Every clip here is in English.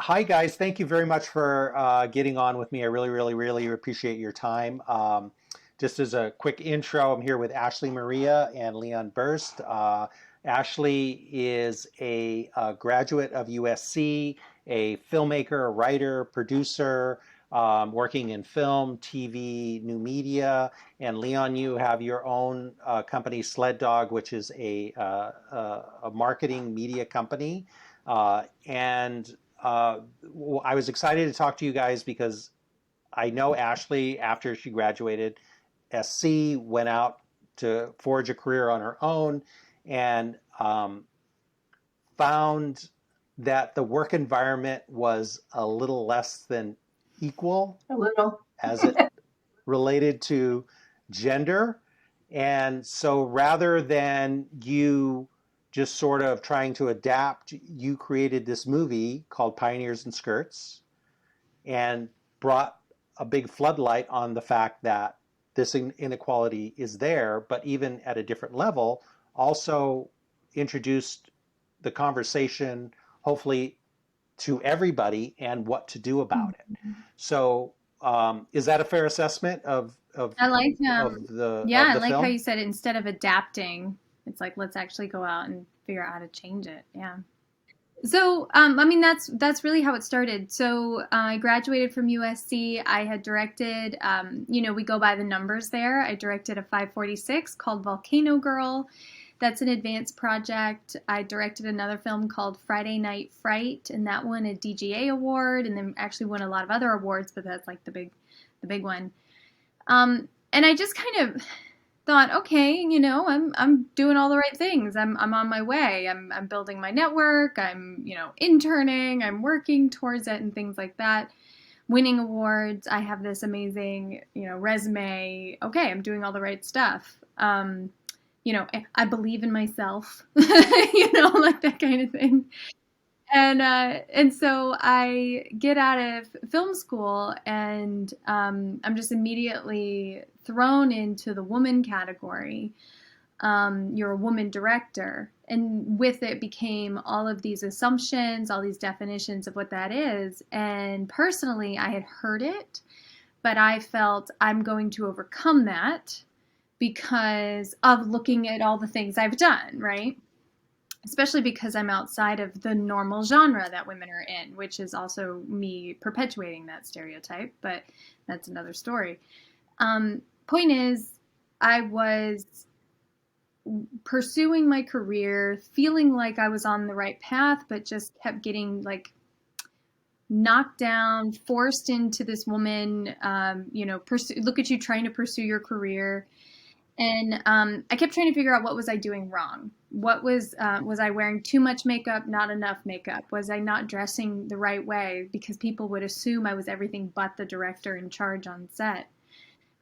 Hi, guys. Thank you very much for getting on with me. I really, really, really appreciate your time. Just as a quick intro, I'm here with Ashley Maria and Leon Berst. Ashley is a graduate of USC, a filmmaker, a writer, producer, working in film, TV, new media. And Leon, you have your own company, Sled Dog, which is a marketing media company. And I was excited to talk to you guys because I know Ashley, after she graduated SC, went out to forge a career on her own and found that the work environment was a little less than equal A little. as it related to gender. And so rather than you just sort of trying to adapt, you created this movie called Pioneers in Skirts and brought a big floodlight on the fact that this inequality is there, but even at a different level, also introduced the conversation, hopefully, to everybody and what to do about it. So, is that a fair assessment I like yeah, of I the like how film? you said instead of adapting, it's like let's actually go out and figure out how to change it. Yeah. So, I mean, that's really how it started. So, I graduated from USC. I had directed, we go by the numbers there. I directed a 546 called Volcano Girl. That's an advanced project. I directed another film called Friday Night Fright, and that won a DGA award, and then actually won a lot of other awards, but that's like the big one. And I just kind of thought, okay, I'm doing all the right things. I'm on my way. I'm building my network. I'm interning. I'm working towards it and things like that. Winning awards. I have this amazing resume. Okay, I'm doing all the right stuff. I believe in myself. Like that kind of thing. And so I get out of film school, and I'm just immediately thrown into the woman category. You're a woman director, and with it became all of these assumptions, all these definitions of what that is. And personally, I had heard it, but I felt I'm going to overcome that because of looking at all the things I've done, right? Especially because I'm outside of the normal genre that women are in, which is also me perpetuating that stereotype, but that's another story. Point is, I was pursuing my career, feeling like I was on the right path, but just kept getting like knocked down, forced into this woman, look at you trying to pursue your career. And I kept trying to figure out what was I doing wrong. What was I wearing too much makeup, not enough makeup? Was I not dressing the right way? Because people would assume I was everything but the director in charge on set.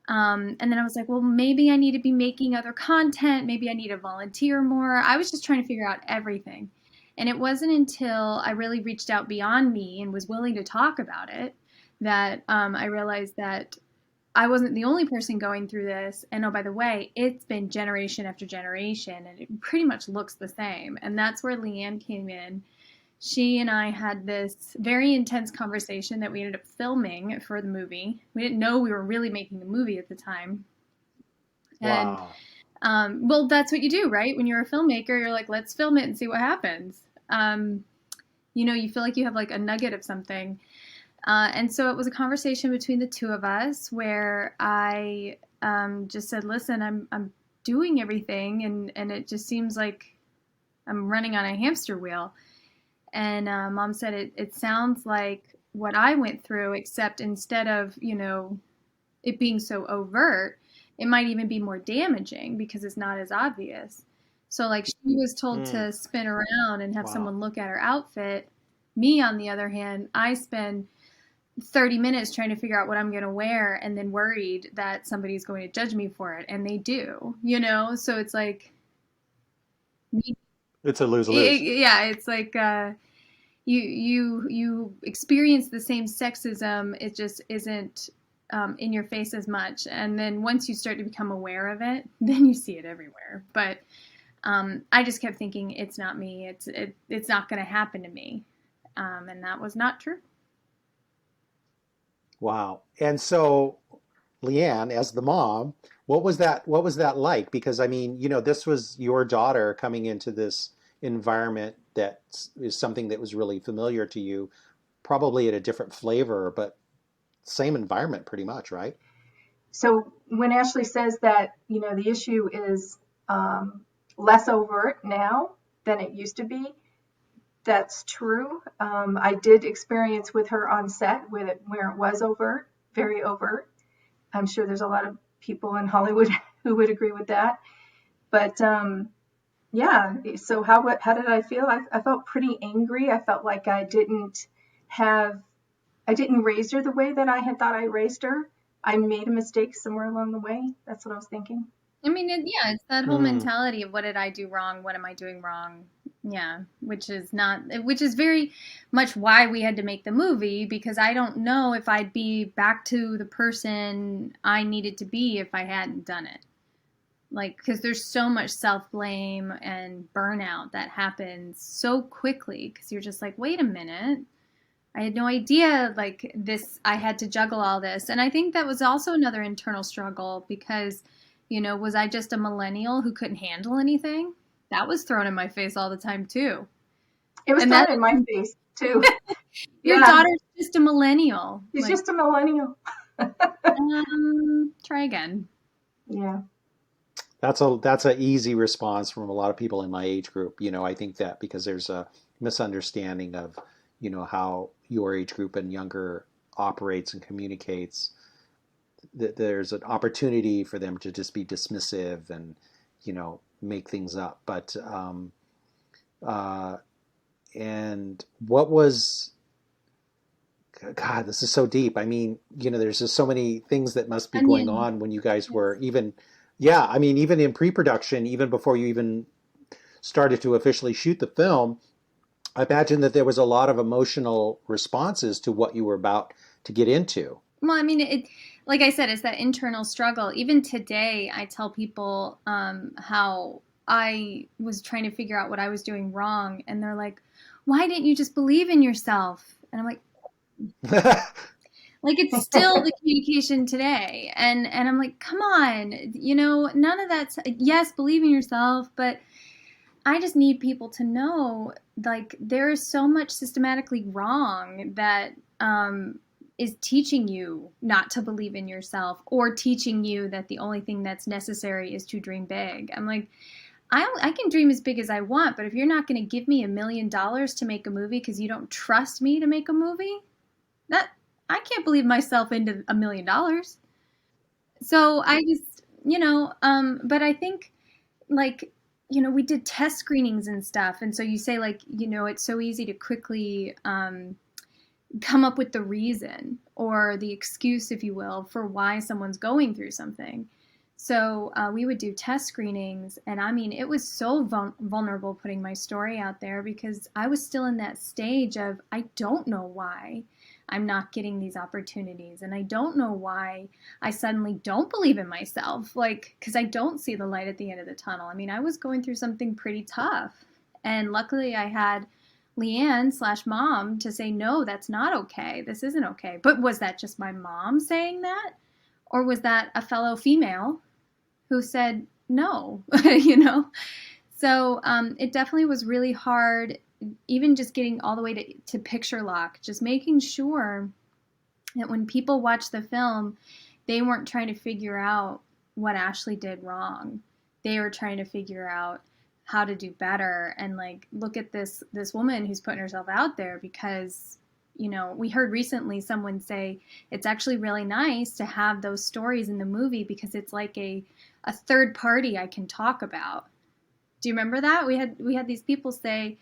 And then I was like, well, maybe I need to be making other content. Maybe I need to volunteer more. I was just trying to figure out everything. And it wasn't until I really reached out beyond me and was willing to talk about it that I realized that I wasn't the only person going through this. And oh, by the way, it's been generation after generation, and it pretty much looks the same. And that's where Lea-Ann came in. She and I had this very intense conversation that we ended up filming for the movie. We didn't know we were really making the movie at the time. And Wow. well, that's what you do, right? When you're a filmmaker, you're like, let's film it and see what happens. You feel like you have like a nugget of something. And so it was a conversation between the two of us where I just said, listen, I'm doing everything, and it just seems like I'm running on a hamster wheel. And mom said, it sounds like what I went through, except instead of, it being so overt, it might even be more damaging because it's not as obvious. So, like, she was told Mm, to spin around and have wow. someone look at her outfit. Me, on the other hand, I spend 30 minutes trying to figure out what I'm going to wear and then worried that somebody's going to judge me for it. And they do. So it's like, It's a lose-lose. yeah, it's like, you experience the same sexism. It just isn't in your face as much. And then once you start to become aware of it, then you see it everywhere. But I just kept thinking, it's not me. It's not going to happen to me. And that was not true. Wow. And so, Lea-Ann, as the mom, what was that like? Because I mean, this was your daughter coming into this environment that is something that was really familiar to you, probably at a different flavor, but same environment pretty much, right? So when Ashley says that, the issue is less overt now than it used to be, that's true. I did experience with her on set with it where it was overt, very overt. I'm sure there's a lot of people in Hollywood who would agree with that. But yeah, so how did I feel? I felt pretty angry. I felt like I didn't raise her the way that I had thought I raised her. I made a mistake somewhere along the way. That's what I was thinking. I mean, yeah, it's that whole Hmm. mentality of what did I do wrong? What am I doing wrong? Yeah, which is very much why we had to make the movie, because I don't know if I'd be back to the person I needed to be if I hadn't done it. Like, because there's so much self blame and burnout that happens so quickly because you're just like, wait a minute. I had no idea, like, this, I had to juggle all this. And I think that was also another internal struggle because, was I just a millennial who couldn't handle anything? That was thrown in my face all the time, too. It was And that thrown in my face too. your Yeah, daughter's just a millennial. she's Like, just a millennial. try again. Yeah. That's a easy response from a lot of people in my age group. I think that because there's a misunderstanding of, how your age group and younger operates and communicates, that there's an opportunity for them to just be dismissive and, make things up. But uh, and what was God, this is so deep. I mean, there's just so many things that must be going Onion. on when you guys were Yes. even, yeah, I mean, even in pre-production, even before you even started to officially shoot the film, I imagine that there was a lot of emotional responses to what you were about to get into. Well, I mean, like I said, it's that internal struggle. Even today, I tell people how I was trying to figure out what I was doing wrong, and they're like, "Why didn't you just believe in yourself?" And I'm like it's still the communication today, and I'm like, "Come on, none of that's yes, believe in yourself, but I just need people to know, like, there is so much systematically wrong that is teaching you not to believe in yourself or teaching you that the only thing that's necessary is to dream big." I'm like, I can dream as big as I want, but if you're not going to give me $1 million to make a movie because you don't trust me to make a movie, that I can't believe myself into $1 million. So I just, but I think, like, we did test screenings and stuff, and so you say, like, it's so easy to quickly come up with the reason or the excuse, if you will, for why someone's going through something. So we would do test screenings, and I mean, it was so vulnerable putting my story out there because I was still in that stage of I don't know why I'm not getting these opportunities, and I don't know why I suddenly don't believe in myself, like, because I don't see the light at the end of the tunnel. I mean, I was going through something pretty tough, and luckily I had Lea-Ann slash mom to say, no, that's not okay. This isn't okay. But was that just my mom saying that? Or was that a fellow female who said no? So it definitely was really hard, even just getting all the way to picture lock, just making sure that when people watch the film, they weren't trying to figure out what Ashley did wrong. They were trying to figure out how to do better and, like, look at this woman who's putting herself out there because we heard recently someone say it's actually really nice to have those stories in the movie because it's like a third party I can talk about. Do you remember that? We had these people say,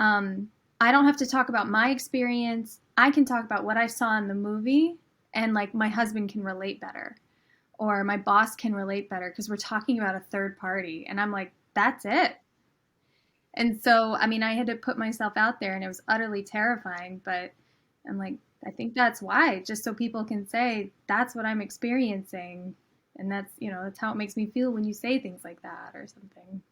I don't have to talk about my experience. I can talk about what I saw in the movie, and, like, my husband can relate better or my boss can relate better because we're talking about a third party. And I'm like, that's it. And so, I mean, I had to put myself out there and it was utterly terrifying, but I'm like, I think that's why, just so people can say, that's what I'm experiencing. And that's how it makes me feel when you say things like that or something.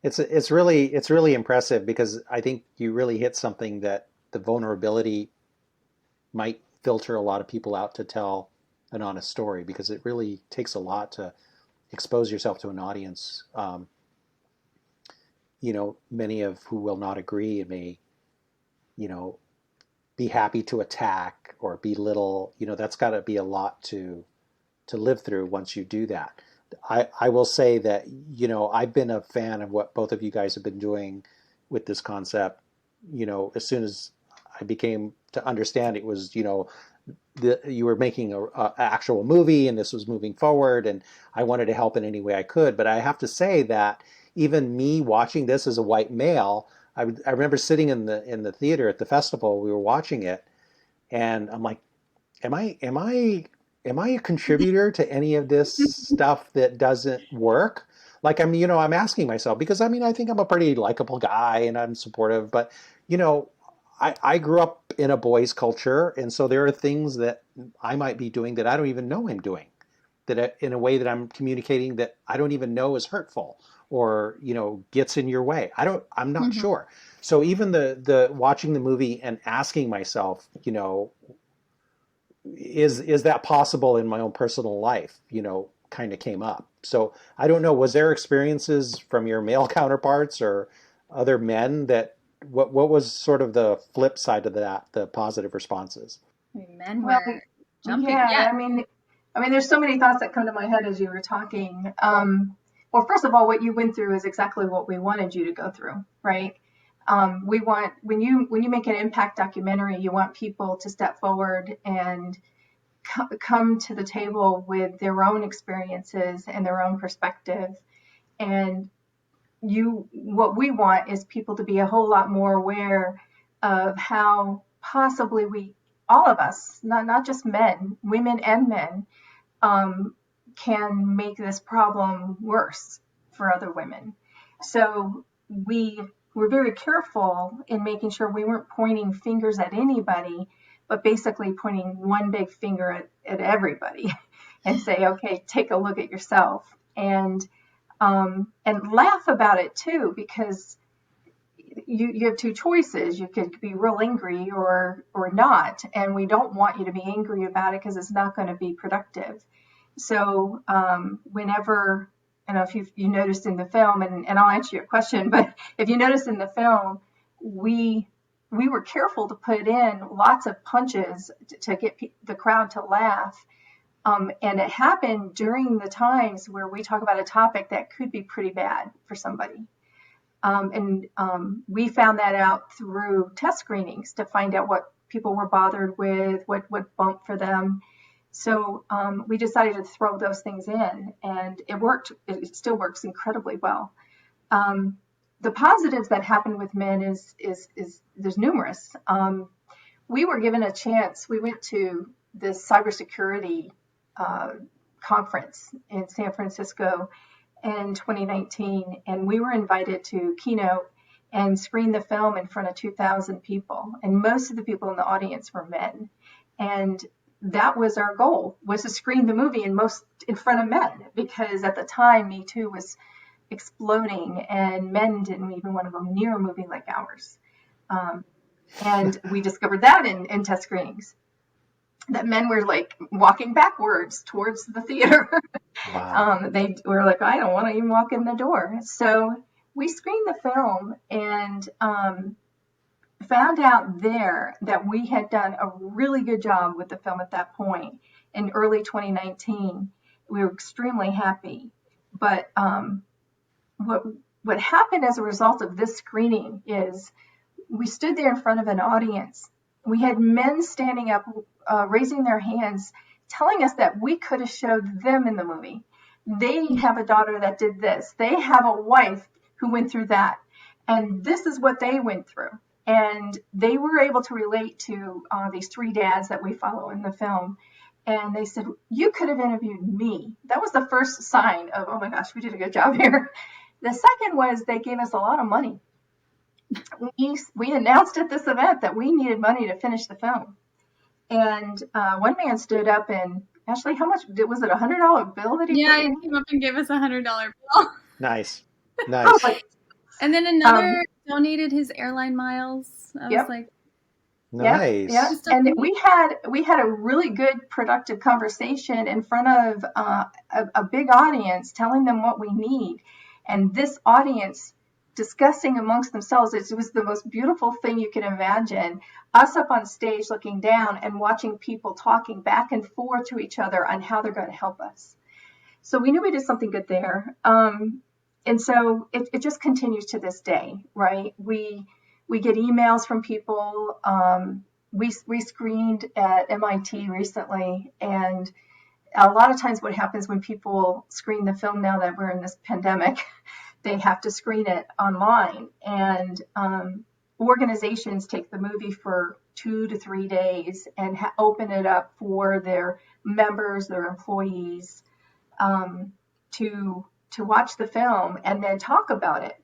It's really impressive because I think you really hit something that the vulnerability might filter a lot of people out to tell an honest story because it really takes a lot to expose yourself to an audience. Many of who will not agree and may, you know, be happy to attack or belittle. That's got to be a lot to live through once you do that. I will say that, I've been a fan of what both of you guys have been doing with this concept. As soon as I became to understand it was, you were making a actual movie and this was moving forward, and I wanted to help in any way I could. But I have to say that even me watching this as a white male, I remember sitting in the theater at the festival, we were watching it, and I'm like, am I a contributor to any of this stuff that doesn't work? Like, I'm asking myself because I think I'm a pretty likable guy and I'm supportive, but you know, I grew up in a boys' culture, and so there are things that I might be doing that I don't even know I'm doing, that in a way that I'm communicating that I don't even know is hurtful or gets in your way. I'm not Mm-hmm. sure. So even the watching the movie and asking myself, is that possible in my own personal life, kind of came up. So I don't know, was there experiences from your male counterparts or other men that what was sort of the flip side of that, the positive responses? Men Well, were jumping. yeah, Yeah. I mean, there's so many thoughts that come to my head as you were talking. Well, first of all, what you went through is exactly what we wanted you to go through, right? We want when you make an impact documentary, you want people to step forward and come to the table with their own experiences and their own perspective. And what we want is people to be a whole lot more aware of how possibly all of us, not just men, women and men, can make this problem worse for other women. So we were very careful in making sure we weren't pointing fingers at anybody, but basically pointing one big finger at everybody and say, okay, take a look at yourself and laugh about it too, because you have two choices. You could be real angry or not, and we don't want you to be angry about it because it's not going to be productive. So whenever, I don't know if you noticed in the film, and I'll answer your question, but if you noticed in the film, we were careful to put in lots of punches to get the crowd to laugh. And it happened during the times where we talk about a topic that could be pretty bad for somebody. And we found that out through test screenings to find out what people were bothered with, what bumped for them. So we decided to throw those things in, and it worked. It still works incredibly well. The positives that happen with men is there's numerous. We were given a chance. We went to this cybersecurity conference in San Francisco in 2019, and we were invited to keynote and screen the film in front of 2,000 people, and most of the people in the audience were men, and that was our goal, was to screen the movie in front of men, because at the time Me Too was exploding and men didn't even want to go near a movie like ours. And we discovered that in test screenings, that men were like walking backwards towards the theater. Wow. They were like, I don't want to even walk in the door. So we screened the film and found out there that we had done a really good job with the film at that point in early 2019. We were extremely happy. But what happened as a result of this screening is we stood there in front of an audience. We had men standing up, raising their hands, telling us that we could have showed them in the movie. They have a daughter that did this. They have a wife who went through that. And this is what they went through. And they were able to relate to these three dads that we follow in the film. And they said, you could have interviewed me. That was the first sign of, oh my gosh, we did a good job here. The second was they gave us a lot of money. We announced at this event that we needed money to finish the film. And one man stood up and, Ashley, how much, was it $100 bill that he Yeah, put he in? came up and gave us $100 bill. Nice. I was Nice. like, And then Um, another donated his airline miles. I was yep. like, Nice. Yeah, just and amazing. we had a really good productive conversation in front of a big audience, telling them what we need, and this audience discussing amongst themselves. It was the most beautiful thing you can imagine. Us up on stage looking down and watching people talking back and forth to each other on how they're going to help us. So we knew we did something good there. And so it just continues to this day, right? We get emails from people. We screened at MIT recently, and a lot of times what happens when people screen the film now that we're in this pandemic, they have to screen it online. And organizations take the movie for 2 to 3 days and open it up for their members, their employees, to watch the film and then talk about it.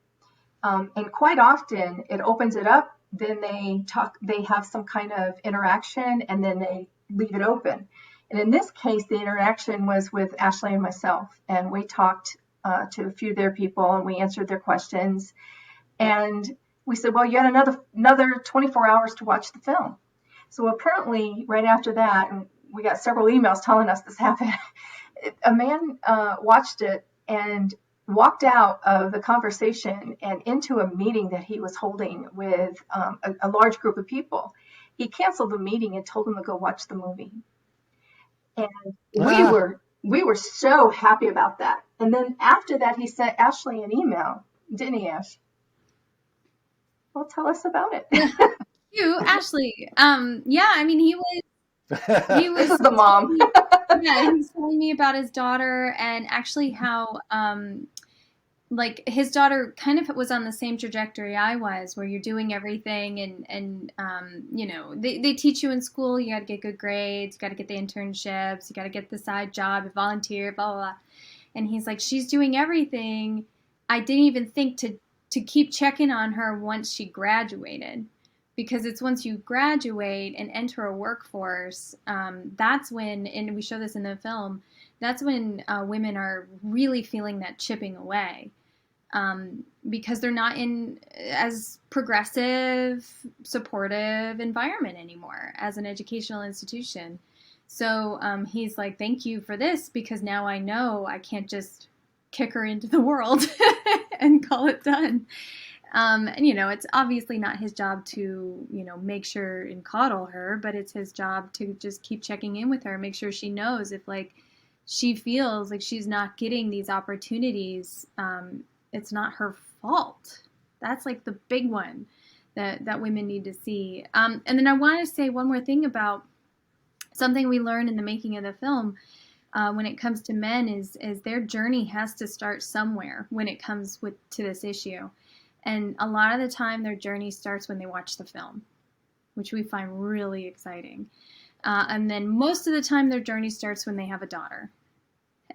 And quite often it opens it up, then they have some kind of interaction, and then they leave it open. And in this case, the interaction was with Ashley and myself, and we talked to a few of their people, and we answered their questions. And we said, well, you had another 24 hours to watch the film. So apparently, right after that, and we got several emails telling us this happened, a man watched it and walked out of the conversation and into a meeting that he was holding with a large group of people. He canceled the meeting and told them to go watch the movie. And we were so happy about that. And then after that, he sent Ashley an email, didn't he, Ash? Well, tell us about it. You, Ashley. Yeah, I mean, he This was is the mom. yeah, he was telling me about his daughter, and actually how like his daughter kind of was on the same trajectory I was, where you're doing everything, and you know, they teach you in school, you got to get good grades, you got to get the internships, you got to get the side job, you volunteer, blah blah blah. And he's like, she's doing everything. I didn't even think to keep checking on her once she graduated, because it's once you graduate and enter a workforce, that's when, and we show this in the film, that's when women are really feeling that chipping away, because they're not in as progressive, supportive environment anymore as an educational institution. So he's like, thank you for this, because now I know I can't just kick her into the world and call it done. And, you know, it's obviously not his job to, you know, make sure and coddle her, but it's his job to just keep checking in with her, make sure she knows if, like, she feels like she's not getting these opportunities, it's not her fault. That's, like, the big one that women need to see. And then I want to say one more thing about something we learned in the making of the film. When it comes to men, is their journey has to start somewhere when it comes to this issue. And a lot of the time, their journey starts when they watch the film, which we find really exciting. And then most of the time, their journey starts when they have a daughter.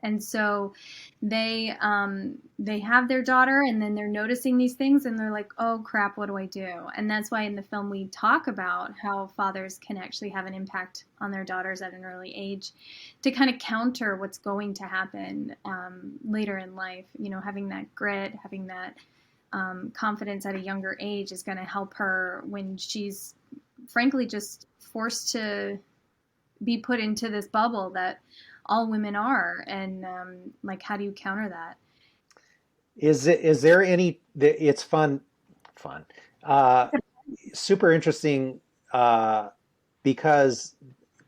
And so they have their daughter, and then they're noticing these things, and they're like, oh, crap, what do I do? And that's why in the film we talk about how fathers can actually have an impact on their daughters at an early age to kind of counter what's going to happen later in life. You know, having that grit, having that confidence at a younger age is going to help her when she's frankly just forced to be put into this bubble that all women are. And like, how do you counter that? Is there any, it's fun, uh, super interesting, because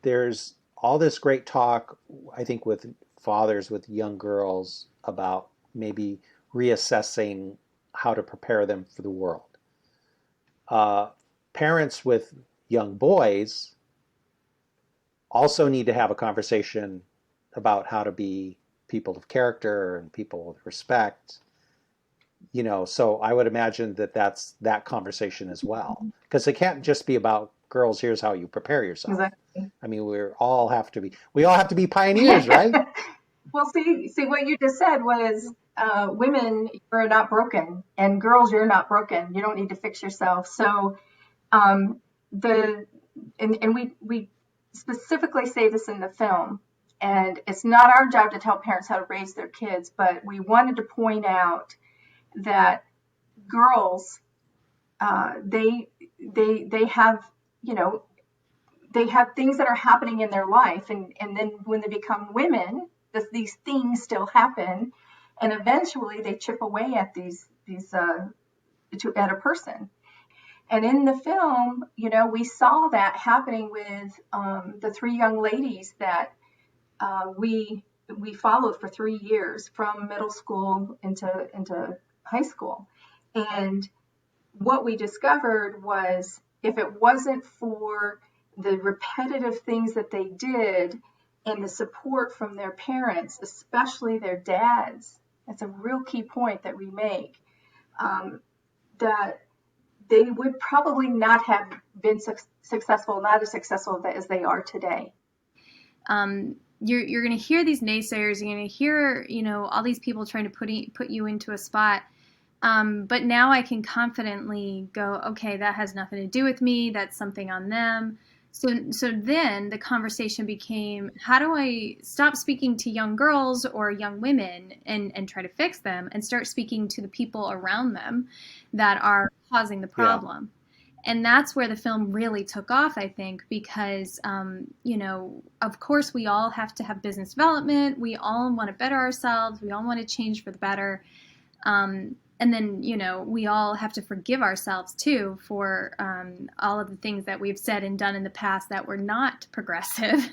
there's all this great talk, I think, with fathers with young girls about maybe reassessing how to prepare them for the world. Parents with young boys also need to have a conversation about how to be people of character and people with respect. You know, so I would imagine that that's that conversation as well, because it can't just be about girls. Here's how you prepare yourself. Exactly. I mean, we all have to be pioneers, right? Well, see, what you just said was, women, you're not broken, and girls, you're not broken. You don't need to fix yourself. So, and we specifically say this in the film, and it's not our job to tell parents how to raise their kids, but we wanted to point out that girls, they have, you know, they have things that are happening in their life, and then when they become women, these things still happen, and eventually they chip away at at a person. And in the film, you know, we saw that happening with the three young ladies that we followed for 3 years from middle school into high school. And what we discovered was, if it wasn't for the repetitive things that they did and the support from their parents, especially their dads, that's a real key point that we make, that they would probably not have been successful, not as successful as they are today. You're going to hear these naysayers. You're going to hear, you know, all these people trying to put you into a spot. But now I can confidently go, okay, that has nothing to do with me. That's something on them. So then the conversation became, how do I stop speaking to young girls or young women and try to fix them, and start speaking to the people around them that are causing the problem? Yeah. And that's where the film really took off, I think, because, you know, of course, we all have to have business development. We all want to better ourselves. We all want to change for the better. And then, you know, we all have to forgive ourselves, too, for all of the things that we've said and done in the past that were not progressive,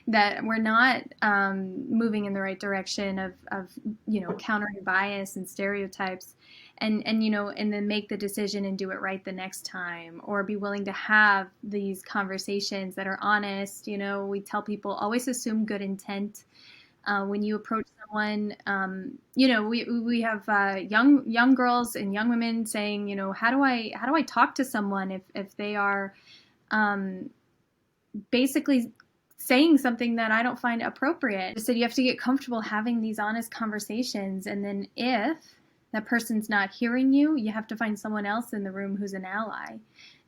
that were not moving in the right direction of, you know, countering bias and stereotypes. And, you know, and then make the decision and do it right the next time, or be willing to have these conversations that are honest. You know, we tell people, always assume good intent. When you approach someone, you know, we have young girls and young women saying, you know, how do I talk to someone if they are basically saying something that I don't find appropriate? So you have to get comfortable having these honest conversations, and then if that person's not hearing you, you have to find someone else in the room who's an ally.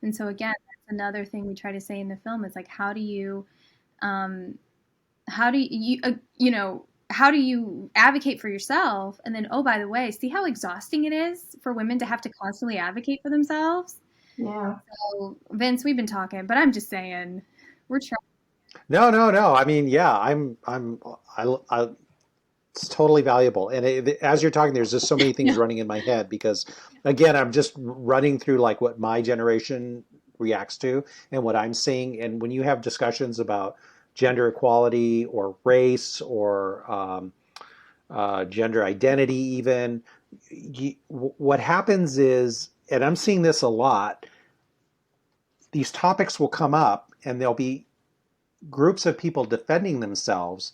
And so again, that's another thing we try to say in the film, is like, how do you advocate for yourself? And then, oh, by the way, see how exhausting it is for women to have to constantly advocate for themselves? Yeah. So, Vince, we've been talking, but I'm just saying, we're trying. No. I mean, yeah, it's totally valuable. And as you're talking, there's just so many things running in my head, because, again, I'm just running through like what my generation reacts to and what I'm seeing. And when you have discussions about gender equality or race or gender identity, even, what happens is, and I'm seeing this a lot, these topics will come up and there'll be groups of people defending themselves,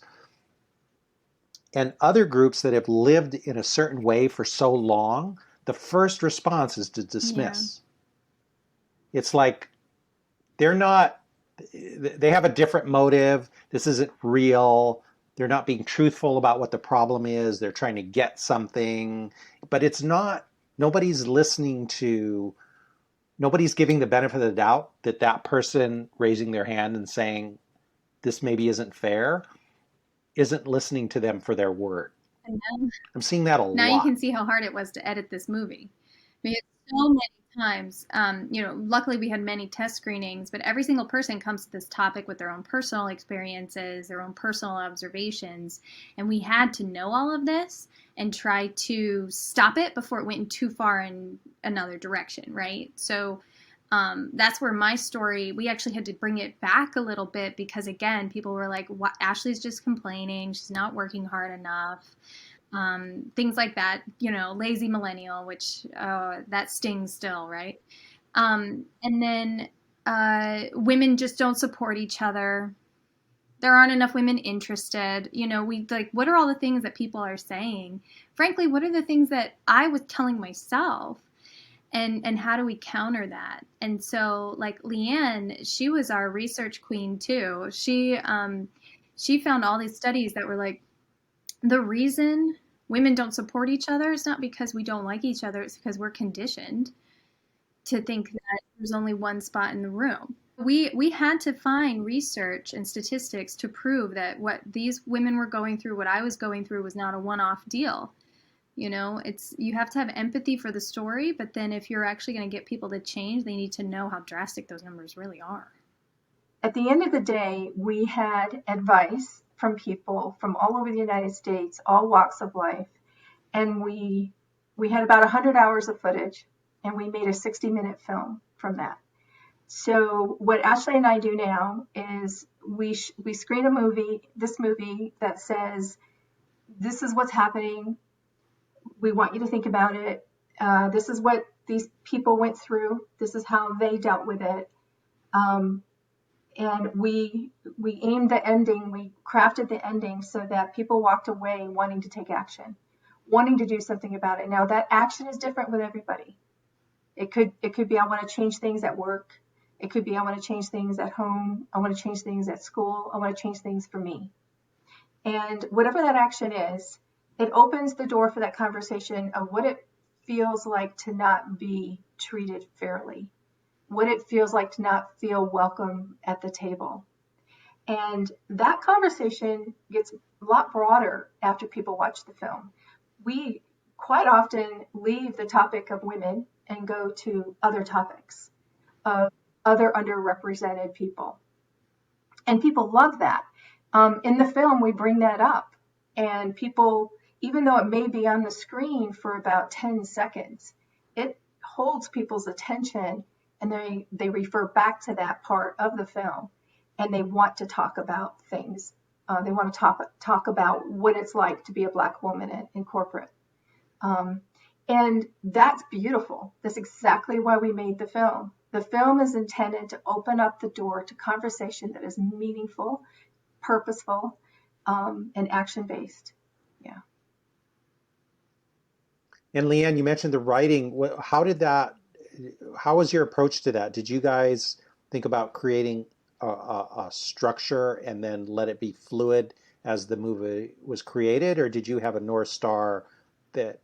and other groups that have lived in a certain way for so long, the first response is to dismiss. Yeah. It's like they have a different motive. This isn't real. They're not being truthful about what the problem is. They're trying to get something, but it's not, nobody's giving the benefit of the doubt that person raising their hand and saying, this maybe isn't fair, isn't listening to them for their word. I'm seeing that a lot. Now you can see how hard it was to edit this movie. Because so many times, you know, luckily we had many test screenings, but every single person comes to this topic with their own personal experiences, their own personal observations, and we had to know all of this and try to stop it before it went too far in another direction, right? So that's where my story, we actually had to bring it back a little bit, because again, people were like, what, Ashley's just complaining, she's not working hard enough. Things like that, you know, lazy millennial, which that stings still, right? And then women just don't support each other. There aren't enough women interested. You know, we like, what are all the things that people are saying? Frankly, what are the things that I was telling myself? And how do we counter that? And so, like, Lea-Ann, she was our research queen too. She found all these studies that were like, the reason women don't support each other is not because we don't like each other. It's because we're conditioned to think that there's only one spot in the room. We had to find research and statistics to prove that what these women were going through, what I was going through, was not a one-off deal. It's you have to have empathy for the story, but then if you're actually going to get people to change, they need to know how drastic those numbers really are. At the end of the day, we had advice from people from all over the United States, all walks of life, and we had about 100 hours of footage, and we made a 60-minute film from that. So what Ashley and I do now is we screen this movie that says, this is what's happening. We want you to think about it. This is what these people went through. This is how they dealt with it. And we aimed the ending, we crafted the ending so that people walked away wanting to take action, wanting to do something about it. Now that action is different with everybody. It could be, I want to change things at work. It could be, I want to change things at home. I want to change things at school. I want to change things for me. And whatever that action is, it opens the door for that conversation of what it feels like to not be treated fairly, what it feels like to not feel welcome at the table. And that conversation gets a lot broader after people watch the film. We quite often leave the topic of women and go to other topics of other underrepresented people. And people love that. In the film, we bring that up. And people, even though it may be on the screen for about 10 seconds, it holds people's attention, and they refer back to that part of the film, and they want to talk about things. They want to talk about what it's like to be a Black woman in corporate. And that's beautiful. That's exactly why we made the film. The film is intended to open up the door to conversation that is meaningful, purposeful, and action-based. Yeah. And Lea-Ann, you mentioned the writing. How was your approach to that? Did you guys think about creating a structure and then let it be fluid as the movie was created? Or did you have a North Star that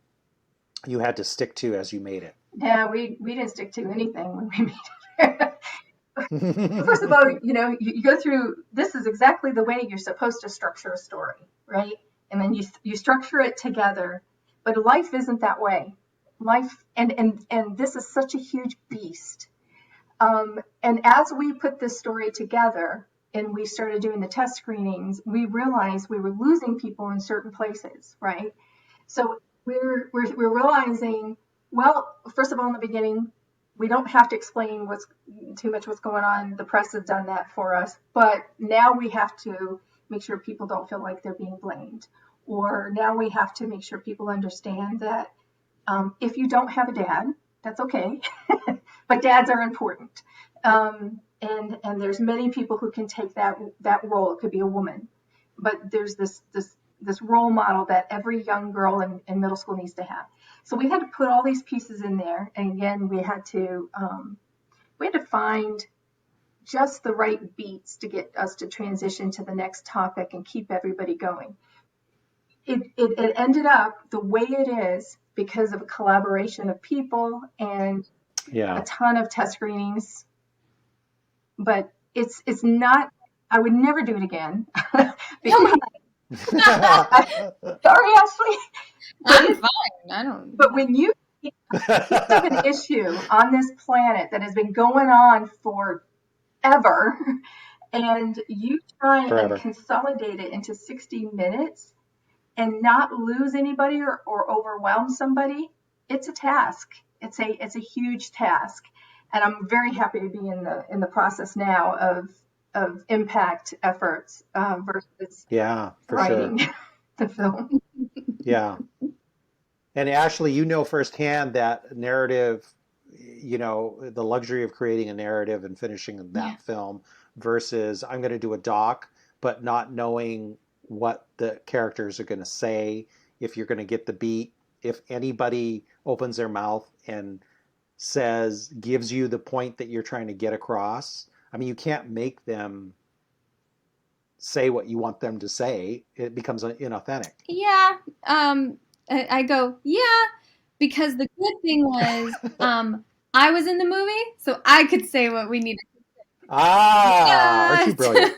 you had to stick to as you made it? Yeah, we didn't stick to anything when we made it. First of all, you go through, this is exactly the way you're supposed to structure a story, right? And then you structure it together. But life isn't that way. Life, and this is such a huge beast. And as we put this story together and we started doing the test screenings, we realized we were losing people in certain places, right? So we're realizing, well, first of all, in the beginning, we don't have to explain what's going on. The press has done that for us. But now we have to make sure people don't feel like they're being blamed. Or now we have to make sure people understand that if you don't have a dad, that's okay. But dads are important. And there's many people who can take that role. It could be a woman. But there's this role model that every young girl in middle school needs to have. So we had to put all these pieces in there, and again, we had to find just the right beats to get us to transition to the next topic and keep everybody going. It ended up the way it is because of a collaboration of people and a ton of test screenings. But it's not. I would never do it again. Sorry, Ashley. I'm fine. I don't. But when you have an issue on this planet that has been going on forever, and you try and consolidate it into 60 minutes and not lose anybody or overwhelm somebody, it's a task. It's a huge task, and I'm very happy to be in the process now of impact efforts versus writing the film. Yeah. And Ashley, firsthand that narrative, the luxury of creating a narrative and finishing that film versus I'm going to do a doc, but not knowing what the characters are going to say, if you're going to get the beat, if anybody opens their mouth and gives you the point that you're trying to get across. I mean, you can't make them say what you want them to say. It becomes inauthentic. Yeah. I go, because the good thing was I was in the movie, so I could say what we needed to say. Aren't you brilliant?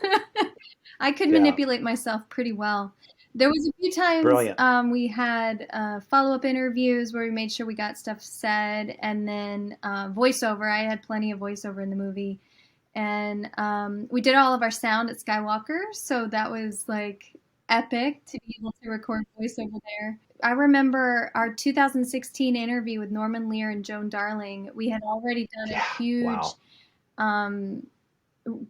I could manipulate myself pretty well. There was a few times Brilliant. we had follow-up interviews where we made sure we got stuff said, and then voiceover. I had plenty of voiceover in the movie, and we did all of our sound at Skywalker, so that was like epic to be able to record voiceover there. I remember our 2016 interview with Norman Lear and Joan Darling. We had already done a Yeah. huge Wow. um,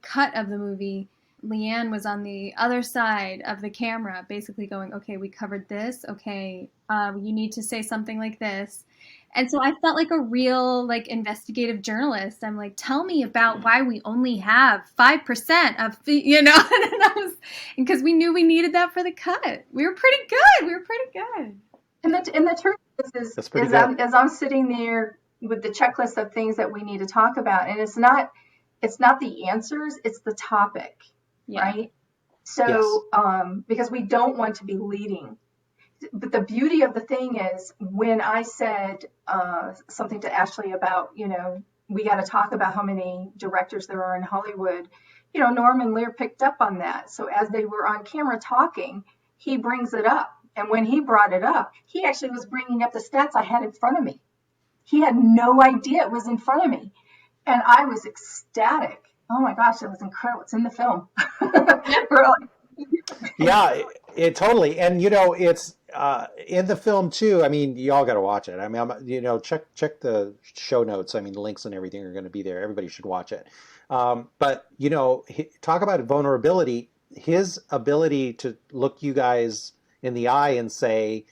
cut of the movie. Lea-Ann was on the other side of the camera, basically going, "Okay, we covered this. Okay, you need to say something like this." And so I felt like a real like investigative journalist. I'm like, "Tell me about why we only have 5% of you know." And I was because we knew we needed that for the cut. We were pretty good. We were pretty good. And the truth That's pretty is good. as I'm sitting there with the checklist of things that we need to talk about, and it's not the answers, it's the topic, Yeah. right? Yes. So because we don't want to be leading. But the beauty of the thing is when I said something to Ashley about, we got to talk about how many directors there are in Hollywood, Norman Lear picked up on that. So as they were on camera talking, he brings it up. And when he brought it up, he actually was bringing up the stats I had in front of me. He had no idea it was in front of me. And I was ecstatic. Oh my gosh, it was incredible. It's in the film. Really. Yeah, it totally. And it's in the film too. I mean, y'all got to watch it. I mean, check the show notes. I mean, the links and everything are going to be there. Everybody should watch it. But talk about vulnerability. His ability to look you guys in the eye and say,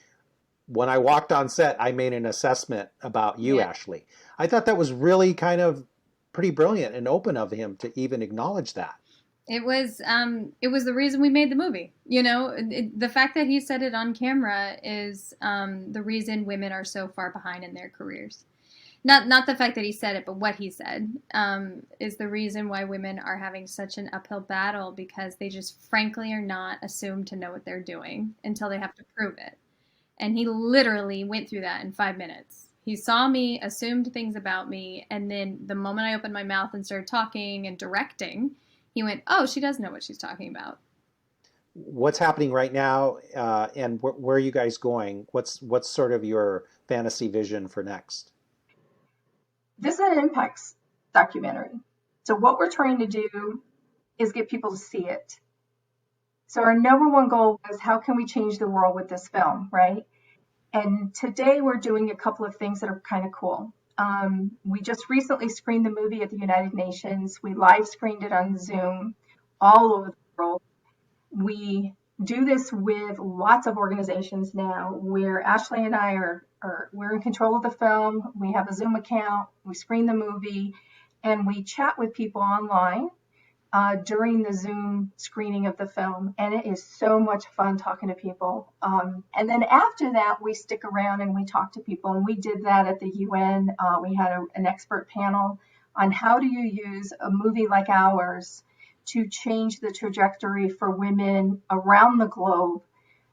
"When I walked on set, I made an assessment about you, Yeah. Ashley." I thought that was really kind of pretty brilliant and open of him to even acknowledge that. It was the reason we made the movie. The fact that he said it on camera is the reason women are so far behind in their careers. Not the fact that he said it, but what he said is the reason why women are having such an uphill battle, because they just frankly are not assumed to know what they're doing until they have to prove it. And he literally went through that in 5 minutes. He saw me, assumed things about me, and then the moment I opened my mouth and started talking and directing, he went, "Oh, she does know what she's talking about." What's happening right now, and where are you guys going? What's sort of your fantasy vision for next? This is an impacts documentary. So what we're trying to do is get people to see it. So our number one goal was how can we change the world with this film, right? And today we're doing a couple of things that are kind of cool. We just recently screened the movie at the United Nations. We live screened it on Zoom all over the world. We do this with lots of organizations now where Ashley and I we're in control of the film. We have a Zoom account, we screen the movie, and we chat with people online during the Zoom screening of the film. And it is so much fun talking to people. And then after that, we stick around and we talk to people. And we did that at the UN. We had an expert panel on how do you use a movie like ours to change the trajectory for women around the globe,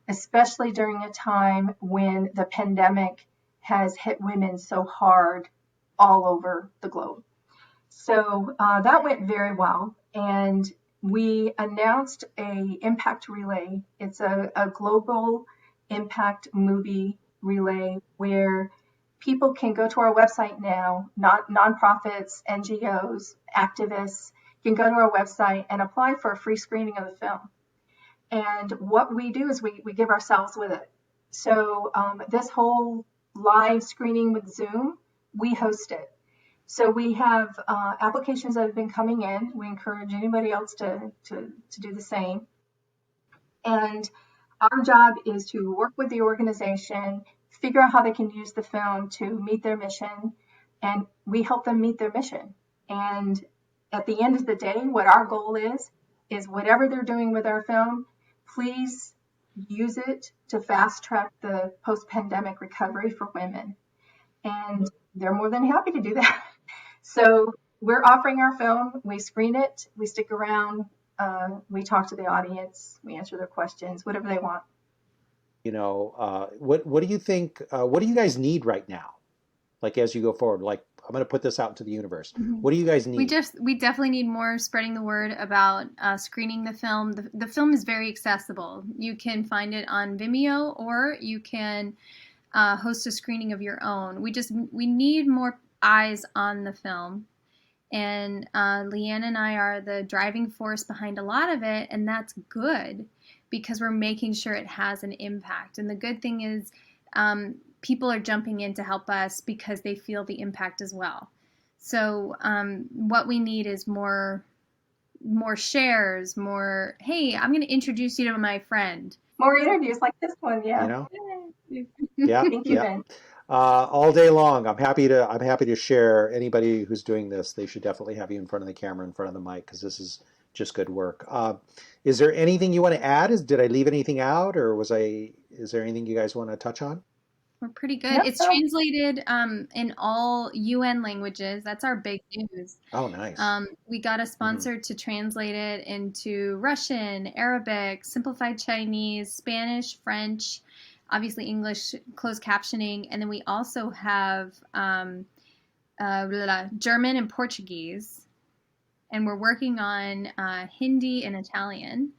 especially during a time when the pandemic has hit women so hard all over the globe. So that went very well. And we announced a impact relay. It's a global impact movie relay where people can go to our website now, not nonprofits, NGOs, activists can go to our website and apply for a free screening of the film. And what we do is we give ourselves with it. So this whole live screening with Zoom, we host it. So we have applications that have been coming in. We encourage anybody else to do the same. And our job is to work with the organization, figure out how they can use the film to meet their mission, and we help them meet their mission. And at the end of the day, what our goal is whatever they're doing with our film, please use it to fast track the post-pandemic recovery for women. And they're more than happy to do that. So we're offering our film, we screen it, we stick around, we talk to the audience, we answer their questions, whatever they want. What do you think? What do you guys need right now? like as you go forward? Like, I'm going to put this out into the universe. Mhm. What do you guys need? We definitely need more spreading the word about screening the film. The film is very accessible. You can find it on Vimeo, or you can host a screening of your own. We need more eyes on the film, and Lea-Ann and I are the driving force behind a lot of it, and that's good because we're making sure it has an impact. And the good thing is, people are jumping in to help us because they feel the impact as well. So what we need is more shares, more, hey, I'm going to introduce you to my friend. More interviews like this one, yeah. You know? Yeah. Thank you, yeah. Ben. All day long. I'm happy to share. Anybody who's doing this, they should definitely have you in front of the camera, in front of the mic, because this is just good work. Is there anything you want to add? Did I leave anything out, or is there anything you guys want to touch on? We're pretty good. It's translated in all UN languages. That's our big news. Oh, nice. We got a sponsor to translate it into Russian, Arabic, simplified Chinese, Spanish, French, obviously English, closed captioning, and then we also have German and Portuguese, and we're working on Hindi and Italian.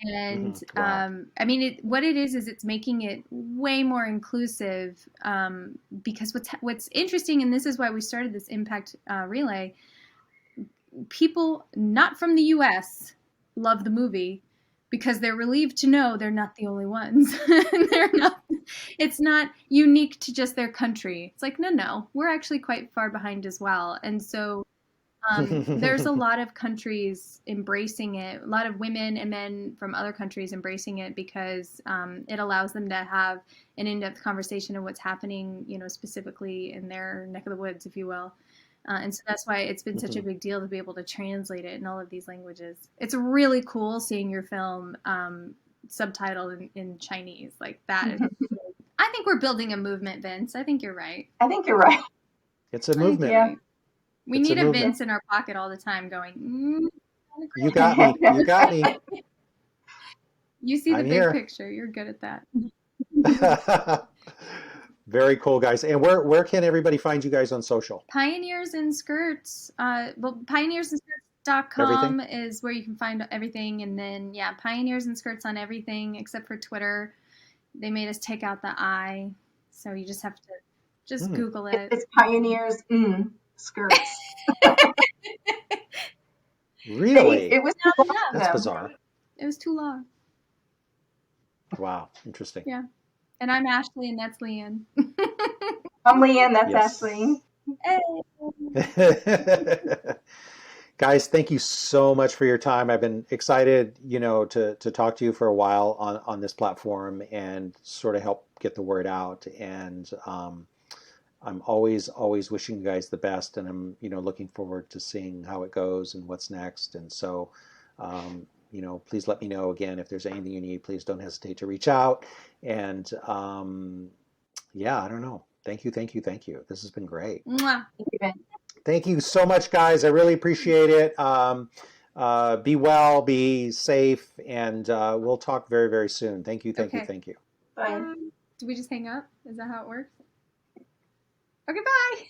And Wow. I mean, what it is it's making it way more inclusive, because what's interesting, and this is why we started this Impact Relay, people not from the US love the movie because they're relieved to know they're not the only ones. It's not unique to just their country. It's like, no, we're actually quite far behind as well. And so there's a lot of countries embracing it, a lot of women and men from other countries embracing it because it allows them to have an in-depth conversation of what's happening, specifically in their neck of the woods, if you will. And so that's why it's been such a big deal to be able to translate it in all of these languages. It's really cool seeing your film subtitled in Chinese like that. I think we're building a movement, Vince. I think you're right. I think you're right. It's a movement. Yeah. We need a Vince in our pocket all the time going, you got me. You got me. You see the big picture. You're good at that. Very cool, guys. And where can everybody find you guys on social? Pioneers in Skirts. pioneersandskirts.com is where you can find everything. And then, Pioneers and Skirts on everything except for Twitter. They made us take out the I. So you just have to Google it. It's Pioneers Skirts. Really? It was too long. That's bizarre. It was too long. Wow, interesting. Yeah. And I'm Ashley, and that's Lea-Ann. I'm Lea-Ann, that's Ashley. Hey. Guys, thank you so much for your time. I've been excited, to talk to you for a while on this platform and sort of help get the word out. And I'm always wishing you guys the best, and I'm looking forward to seeing how it goes and what's next. And so please let me know again if there's anything you need. Please don't hesitate to reach out. And I don't know. Thank you. This has been great. Mwah. Thank you so much, guys. I really appreciate it. Be well, be safe, and we'll talk very, very soon. Thank you. Bye. Do we just hang up? Is that how it works? Okay, bye.